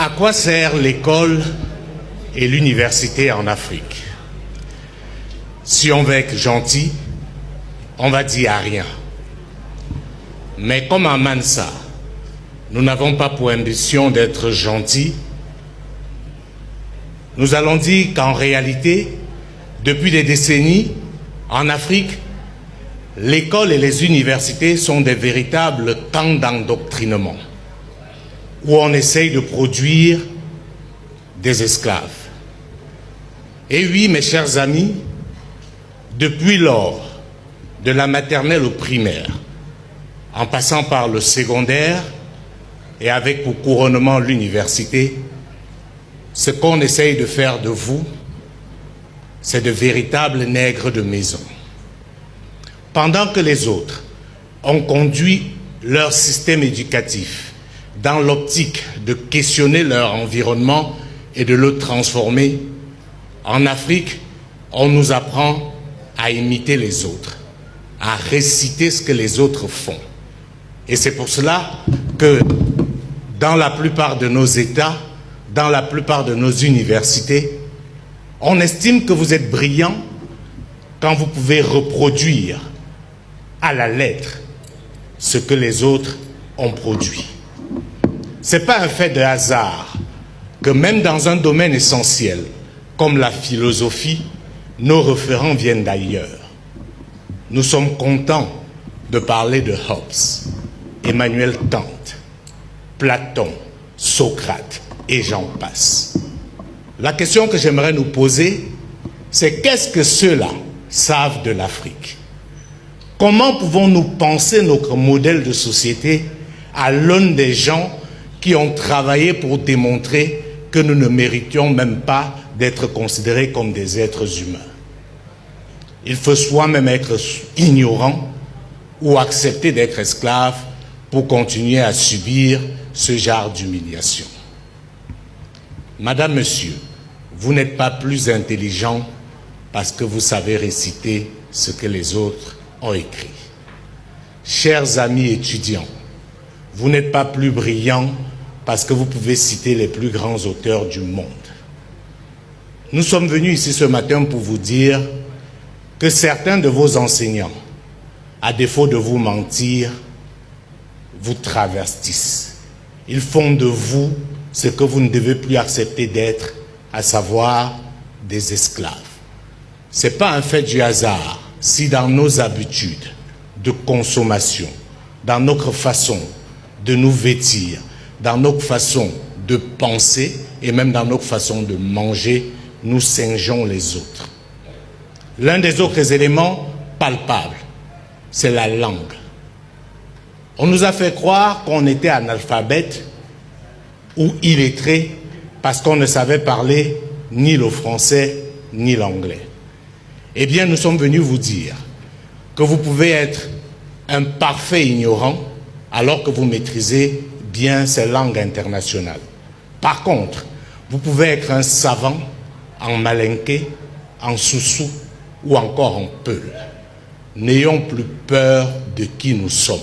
À quoi sert l'école et l'université en Afrique? Si on veut être gentil, on va dire à rien. Mais comme à Mansa, nous n'avons pas pour ambition d'être gentils, nous allons dire qu'en réalité, depuis des décennies, en Afrique, l'école et les universités sont des véritables camps d'endoctrinement, où on essaye de produire des esclaves. Et oui, mes chers amis, depuis lors, de la maternelle au primaire, en passant par le secondaire et avec pour couronnement l'université, ce qu'on essaye de faire de vous, c'est de véritables nègres de maison. Pendant que les autres ont conduit leur système éducatif dans l'optique de questionner leur environnement et de le transformer, en Afrique, on nous apprend à imiter les autres, à réciter ce que les autres font. Et c'est pour cela que dans la plupart de nos États, dans la plupart de nos universités, on estime que vous êtes brillants quand vous pouvez reproduire à la lettre ce que les autres ont produit. Ce n'est pas un fait de hasard que même dans un domaine essentiel comme la philosophie, nos référents viennent d'ailleurs. Nous sommes contents de parler de Hobbes, Emmanuel Kant, Platon, Socrate et j'en passe. La question que j'aimerais nous poser, c'est qu'est-ce que ceux-là savent de l'Afrique? Comment pouvons-nous penser notre modèle de société à l'aune des gens qui ont travaillé pour démontrer que nous ne méritions même pas d'être considérés comme des êtres humains? Il faut soi-même être ignorant ou accepter d'être esclave pour continuer à subir ce genre d'humiliation. Madame, Monsieur, vous n'êtes pas plus intelligent parce que vous savez réciter ce que les autres ont écrit. Chers amis étudiants, vous n'êtes pas plus brillants parce que vous pouvez citer les plus grands auteurs du monde. Nous sommes venus ici ce matin pour vous dire que certains de vos enseignants, à défaut de vous mentir, vous travestissent. Ils font de vous ce que vous ne devez plus accepter d'être, à savoir des esclaves. Ce n'est pas un fait du hasard si dans nos habitudes de consommation, dans notre façon de nous vêtir, dans notre façon de penser et même dans notre façon de manger, nous singeons les autres. L'un des autres éléments palpables, c'est la langue. On nous a fait croire qu'on était analphabète ou illettré parce qu'on ne savait parler ni le français ni l'anglais. Eh bien, nous sommes venus vous dire que vous pouvez être un parfait ignorant alors que vous maîtrisez bien ces langues internationales. Par contre, vous pouvez être un savant en malinké, en soussou ou encore en peul. N'ayons plus peur de qui nous sommes.